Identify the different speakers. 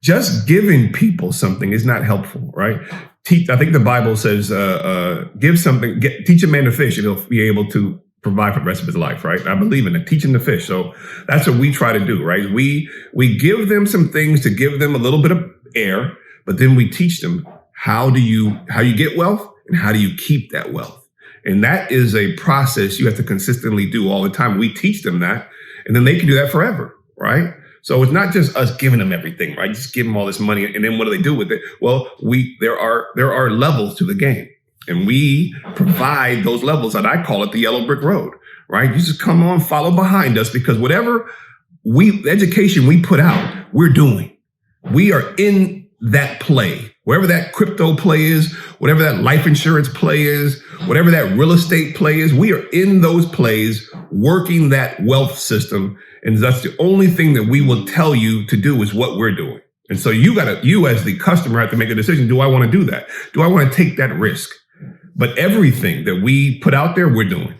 Speaker 1: just giving people something is not helpful, right? I think the Bible says, give something, teach a man to fish, and he'll be able to provide for the rest of his life, right? I believe in it, teach him to fish. So that's what we try to do, right? We give them some things to give them a little bit of air, but then we teach them how you get wealth and how do you keep that wealth. And that is a process you have to consistently do all the time. We teach them that, and then they can do that forever, right? So it's not just us giving them everything, right? Just give them all this money, and then what do they do with it? Well, there are levels to the game, and we provide those levels, and I call it the yellow brick road, right? You just come on, follow behind us, because whatever the education we put out, we're doing. We are in that play, wherever that crypto play is, whatever that life insurance play is, whatever that real estate play is, we are in those plays working that wealth system. And that's the only thing that we will tell you to do is what we're doing. And so you as the customer have to make a decision. Do I want to do that? Do I want to take that risk? But everything that we put out there, we're doing.